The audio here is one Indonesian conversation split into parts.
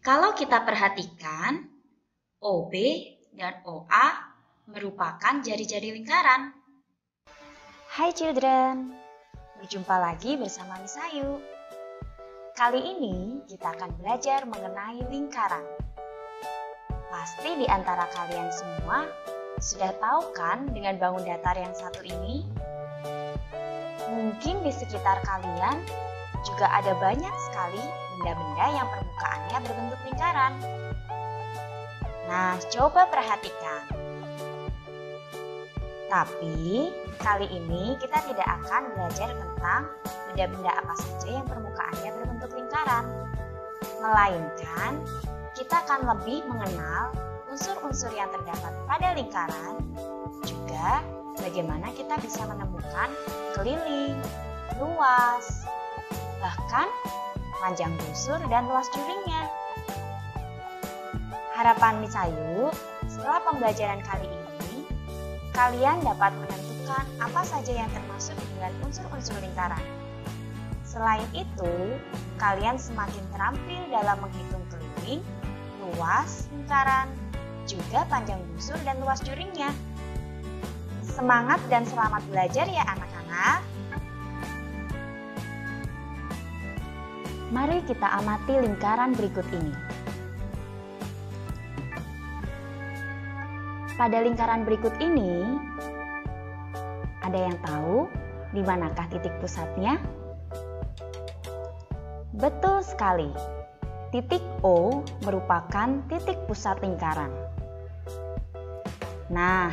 Kalau kita perhatikan, OB dan OA merupakan jari-jari lingkaran. Hai children, berjumpa lagi bersama Miss Ayu. Kali ini kita akan belajar mengenai lingkaran. Pasti di antara kalian semua sudah tahu kan dengan bangun datar yang satu ini? Mungkin di sekitar kalian juga ada banyak sekali benda-benda yang permukaannya berbentuk lingkaran. Nah, coba perhatikan. Tapi, kali ini kita tidak akan belajar tentang benda-benda apa saja yang permukaannya berbentuk lingkaran. Melainkan, kita akan lebih mengenal unsur-unsur yang terdapat pada lingkaran, juga bagaimana kita bisa menemukan keliling, luas, bahkan panjang busur dan luas juringnya. Harapan Miss Ayu, setelah pembelajaran kali ini, kalian dapat menentukan apa saja yang termasuk dengan unsur-unsur lingkaran. Selain itu, kalian semakin terampil dalam menghitung keliling, luas lingkaran, juga panjang busur dan luas juringnya. Semangat dan selamat belajar ya anak-anak. Mari kita amati lingkaran berikut ini. Pada lingkaran berikut ini, ada yang tahu di manakah titik pusatnya? Betul sekali, titik O merupakan titik pusat lingkaran. Nah,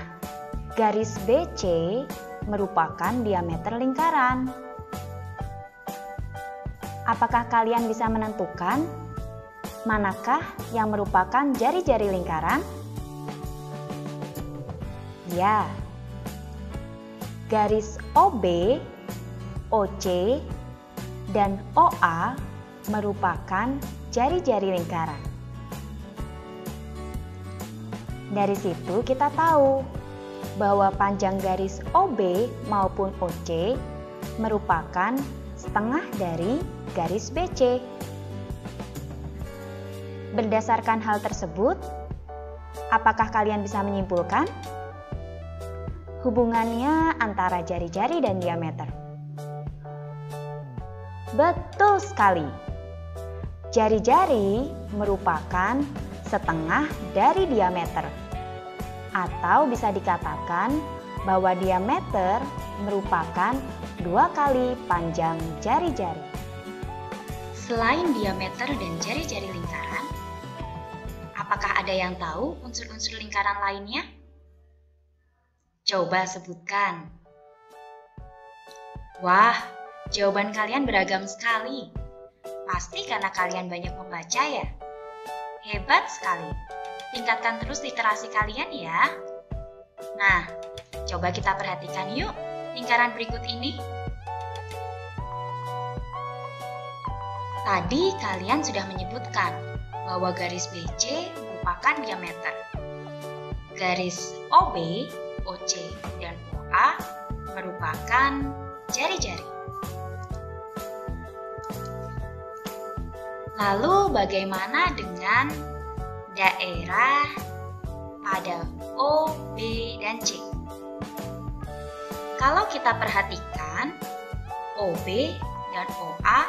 garis BC merupakan diameter lingkaran. Apakah kalian bisa menentukan manakah yang merupakan jari-jari lingkaran? Ya, garis OB, OC, dan OA merupakan jari-jari lingkaran. Dari situ kita tahu bahwa panjang garis OB maupun OC merupakan setengah dari garis BC. Berdasarkan hal tersebut, apakah kalian bisa menyimpulkan hubungannya antara jari-jari dan diameter? Betul sekali. Jari-jari merupakan setengah dari diameter. Atau bisa dikatakan bahwa diameter merupakan 2 kali panjang jari-jari. Selain diameter dan jari-jari lingkaran, apakah ada yang tahu unsur-unsur lingkaran lainnya? Coba sebutkan. Wah, jawaban kalian beragam sekali. Pasti karena kalian banyak membaca ya. Hebat sekali. Tingkatkan terus literasi kalian ya. Nah, coba kita perhatikan yuk lingkaran berikut ini. Tadi kalian sudah menyebutkan bahwa garis BC merupakan diameter. Garis OB, OC, dan OA merupakan jari-jari. Lalu bagaimana dengan daerah pada O, B, dan C? Kalau kita perhatikan, OB dan OA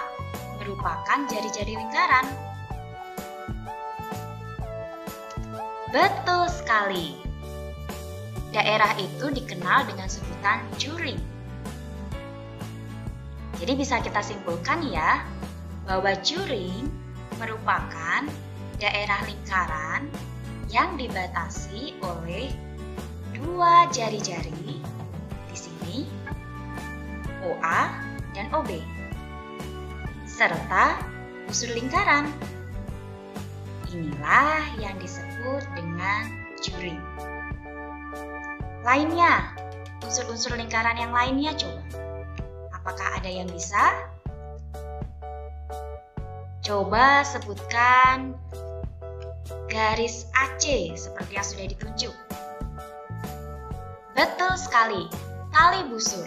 merupakan jari-jari lingkaran. Betul sekali. Daerah itu dikenal dengan sebutan juring. Jadi bisa kita simpulkan ya, bahwa juring merupakan daerah lingkaran yang dibatasi oleh 2 jari-jari, di sini OA dan OB, serta busur lingkaran. Inilah yang disebut dengan juring. Lainnya, unsur-unsur lingkaran yang lainnya coba. Apakah ada yang bisa? Coba sebutkan garis AC seperti yang sudah ditunjuk. Betul sekali, tali busur.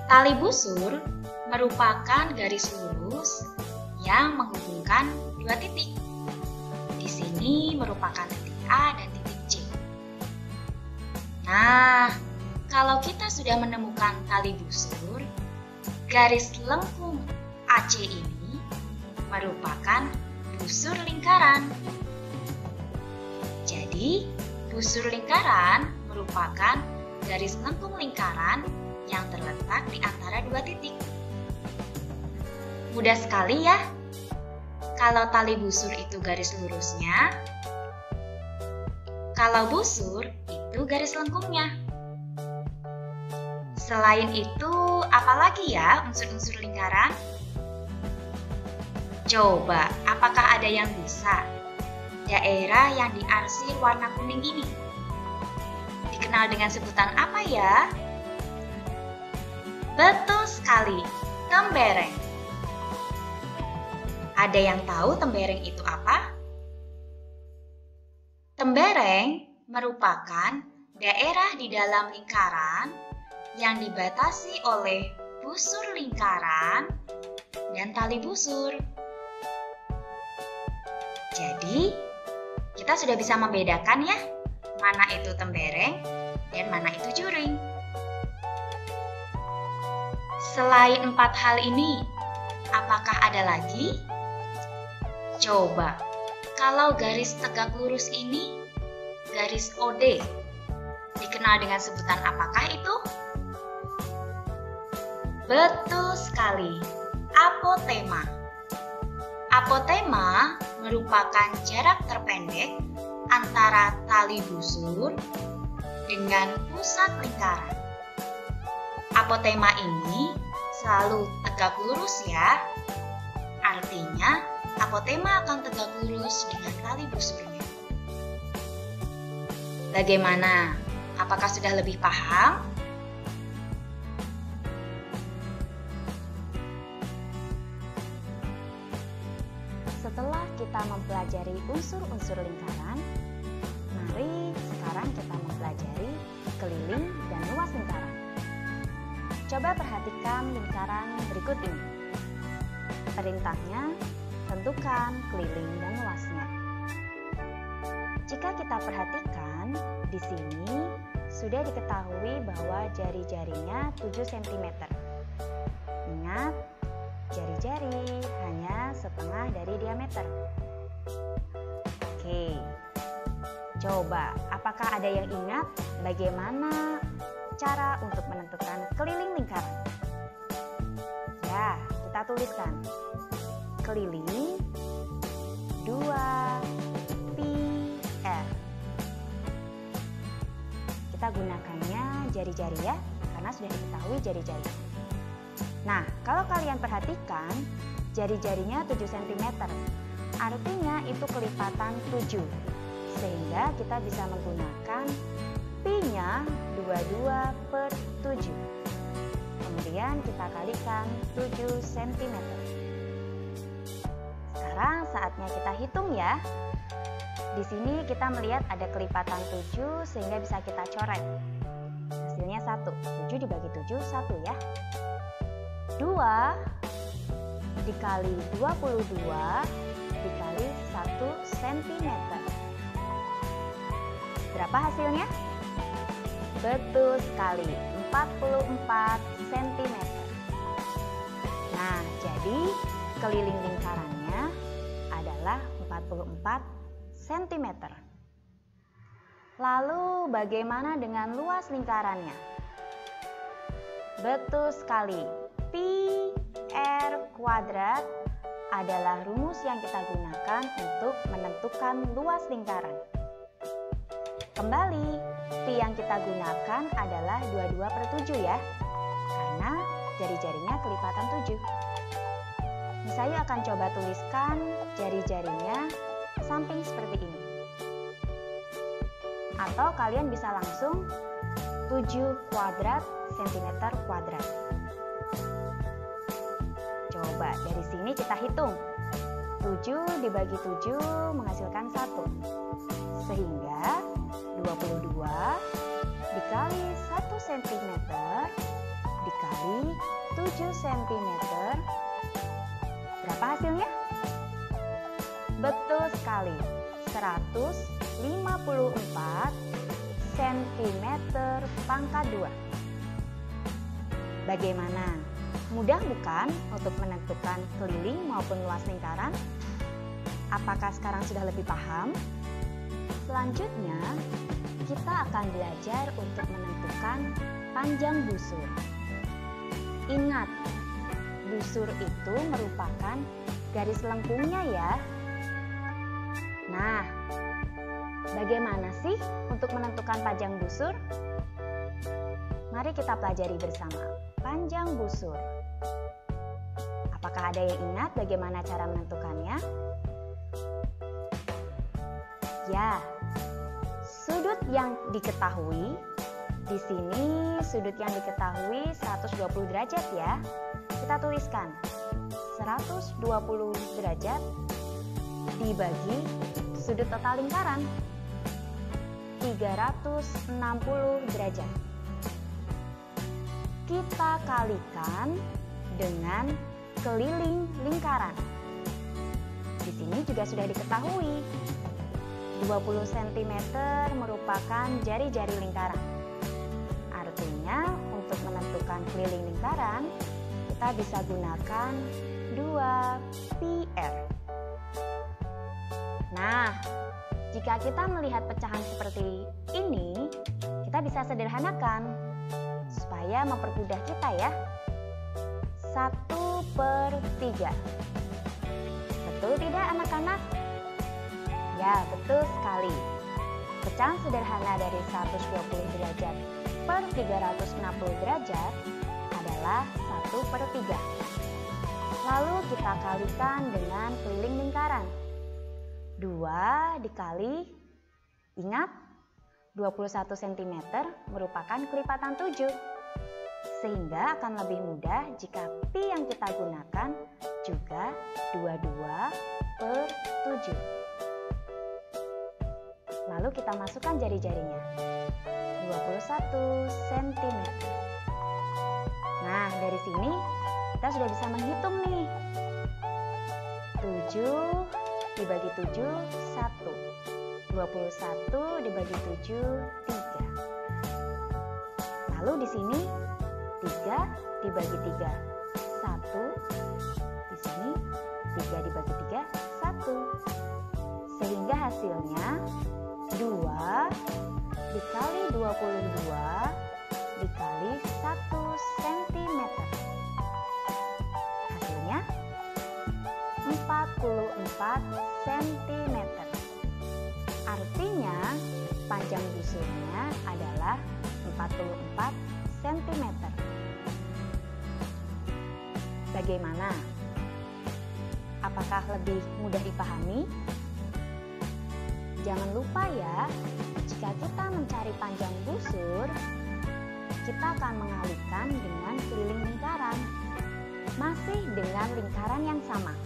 Tali busur merupakan garis lurus yang menghubungkan dua titik. Di sini merupakan titik A dan titik C. Nah, kalau kita sudah menemukan tali busur, garis lengkung AC ini merupakan busur lingkaran. Jadi, busur lingkaran merupakan garis lengkung lingkaran yang terletak di antara dua titik. Mudah sekali ya. Kalau tali busur itu garis lurusnya, kalau busur itu garis lengkungnya. Selain itu, apalagi ya unsur-unsur lingkaran? Coba, apakah ada yang bisa? Daerah yang diarsir warna kuning ini dikenal dengan sebutan apa ya? Betul sekali, tembereng. Ada yang tahu tembereng itu apa? Tembereng merupakan daerah di dalam lingkaran yang dibatasi oleh busur lingkaran dan tali busur. Jadi, kita sudah bisa membedakan ya, mana itu tembereng dan mana itu juring. Selain 4 hal ini, apakah ada lagi? Coba, kalau garis tegak lurus ini, garis OD, dikenal dengan sebutan apakah itu? Betul sekali, apotema. Apotema merupakan jarak terpendek antara tali busur dengan pusat lingkaran. Apotema ini selalu tegak lurus ya. Artinya, apotema akan tegak lurus dengan tali busurnya. Bagaimana? Apakah sudah lebih paham? Setelah kita mempelajari unsur-unsur lingkaran, mari sekarang kita mempelajari keliling dan luas lingkaran. Coba perhatikan lingkaran berikut ini. Perintahnya, tentukan keliling dan luasnya. Jika kita perhatikan, di sini sudah diketahui bahwa jari-jarinya 7 cm. Ingat, jari-jari hanya setengah dari diameter. Oke, coba apakah ada yang ingat bagaimana cara untuk menentukan keliling lingkaran? Ya, kita tuliskan. Keliling 2 pi r. Kita gunakannya jari-jari ya, karena sudah diketahui jari-jari. Nah, kalau kalian perhatikan, jari-jarinya 7 cm. Artinya itu kelipatan 7. Sehingga kita bisa menggunakan pi-nya 22/7. Kemudian kita kalikan 7 cm. Sekarang saatnya kita hitung ya. Di sini kita melihat ada kelipatan 7 sehingga bisa kita coret. Hasilnya 1. 7 dibagi 7, 1 ya. 2 dikali 22 dikali 1 cm. Berapa hasilnya? Betul sekali, 44 cm. Nah, jadi keliling lingkarannya adalah 44 cm. Lalu bagaimana dengan luas lingkarannya? Betul sekali, pi r kuadrat adalah rumus yang kita gunakan untuk menentukan luas lingkaran. Kembali, pi yang kita gunakan adalah 22/7 ya, karena jari-jarinya kelipatan 7. Saya akan coba tuliskan jari-jarinya samping seperti ini. Atau kalian bisa langsung 7 kuadrat cm kuadrat. Coba dari sini kita hitung. 7 dibagi 7 menghasilkan 1. Sehingga 22 dikali 1 cm dikali 7 cm. Berapa hasilnya? Betul sekali, 154 cm pangkat 2. Bagaimana? Mudah bukan untuk menentukan keliling maupun luas lingkaran? Apakah sekarang sudah lebih paham? Selanjutnya, kita akan belajar untuk menentukan panjang busur. Ingat, busur itu merupakan garis lengkungnya ya. Nah, bagaimana sih untuk menentukan panjang busur? Mari kita pelajari bersama panjang busur. Apakah ada yang ingat bagaimana cara menentukannya? Ya, sudut yang diketahui, di sini sudut yang diketahui 120 derajat ya. Kita tuliskan 120 derajat dibagi sudut total lingkaran 360 derajat. Kita kalikan dengan keliling lingkaran. Di sini juga sudah diketahui 20 cm merupakan jari-jari lingkaran. Artinya untuk menentukan keliling lingkaran kita bisa gunakan 2 PR. Nah, jika kita melihat pecahan seperti ini, kita bisa sederhanakan supaya mempermudah kita ya. 1/3. Betul tidak anak-anak? Ya, betul sekali. Pecahan sederhana dari 120 derajat per 360 derajat adalah 1/3. Lalu kita kalikan dengan keliling lingkaran. 2 dikali, ingat 21 cm merupakan kelipatan 7. Sehingga akan lebih mudah jika pi yang kita gunakan juga 22/7. Lalu kita masukkan jari-jarinya, 21 cm. Nah, dari sini kita sudah bisa menghitung nih. 7 dibagi 7, 1. 21 dibagi 7, 3. Lalu di sini 3 dibagi 3, 1. Di sini 3 dibagi 3, 1. Sehingga hasilnya 2 dikali 22 dikali 1 cm. Hasilnya 44 cm. Artinya panjang busurnya adalah 44 cm. Bagaimana? Apakah lebih mudah dipahami? Jangan lupa ya, jika kita mencari panjang busur, kita akan mengalihkan dengan keliling lingkaran, masih dengan lingkaran yang sama.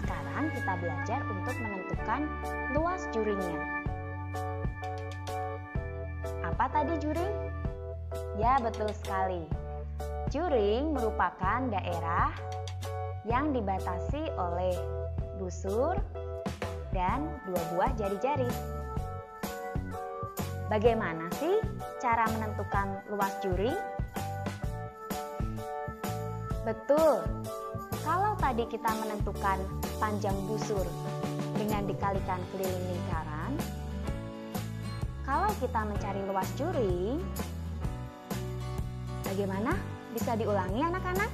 Sekarang kita belajar untuk menentukan luas juringnya. Apa tadi juring? Ya, betul sekali. Juring merupakan daerah yang dibatasi oleh busur dan 2 buah jari-jari. Bagaimana sih cara menentukan luas juring? Betul, kalau tadi kita menentukan panjang busur dengan dikalikan keliling lingkaran, kalau kita mencari luas juring, bagaimana? Bisa diulangi anak-anak?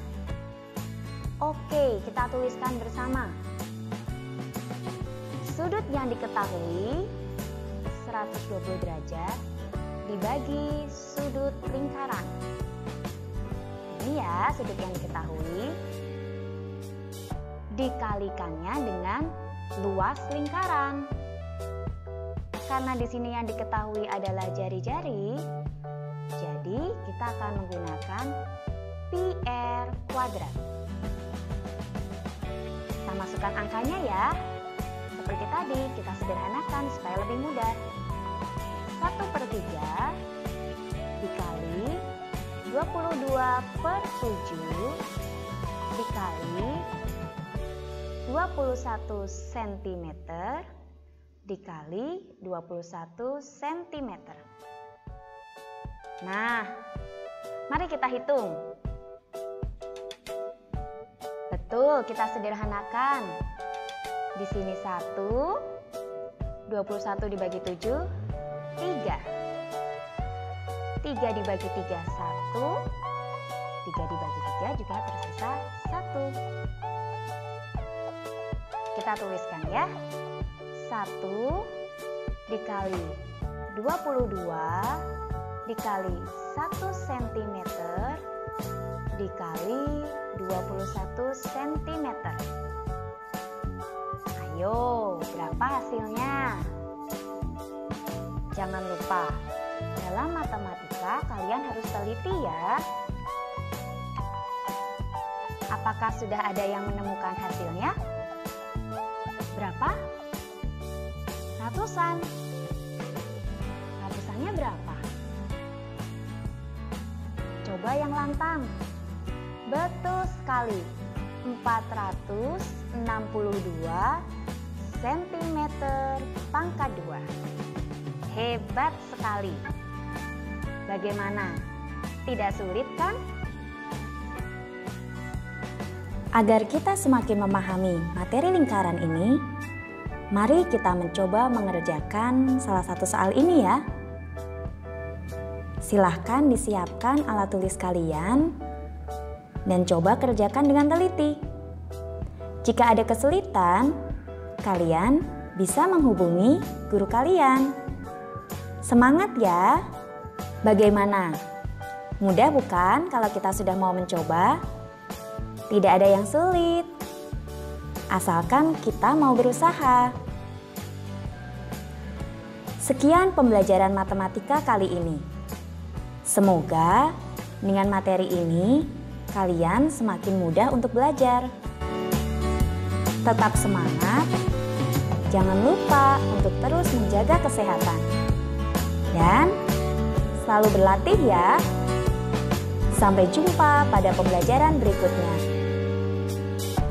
Oke, kita tuliskan bersama. Sudut yang diketahui 120 derajat dibagi sudut lingkaran. Ini ya sudut yang diketahui. Dikalikannya dengan luas lingkaran. Karena di sini yang diketahui adalah jari-jari, jadi kita akan menggunakan PR kuadrat. Kita masukkan angkanya ya. Seperti tadi, kita sederhanakan supaya lebih mudah. 1/3 dikali 22/7 dikali 21 cm dikali 21 cm. Nah, mari kita hitung. Betul, kita sederhanakan. Di sini 1, 21 dibagi 7, 3. 3 dibagi 3, 1. 3 dibagi 3 juga tersisa 1. Kita tuliskan ya. 1 dikali 22 dikali 1 cm dikali 21 cm. Ayo, berapa hasilnya? Jangan lupa, dalam matematika kalian harus teliti ya. Apakah sudah ada yang menemukan hasilnya? Berapa? Ratusan. Ratusannya berapa? Coba yang lantang. Betul sekali. 462 cm pangkat 2. Hebat sekali. Bagaimana? Tidak sulit kan? Agar kita semakin memahami materi lingkaran ini, mari kita mencoba mengerjakan salah satu soal ini ya. Silahkan disiapkan alat tulis kalian dan coba kerjakan dengan teliti. Jika ada kesulitan, kalian bisa menghubungi guru kalian. Semangat ya! Bagaimana? Mudah bukan kalau kita sudah mau mencoba? Tidak ada yang sulit, asalkan kita mau berusaha. Sekian pembelajaran matematika kali ini. Semoga dengan materi ini kalian semakin mudah untuk belajar. Tetap semangat, jangan lupa untuk terus menjaga kesehatan. Dan selalu berlatih ya. Sampai jumpa pada pembelajaran berikutnya.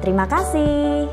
Terima kasih.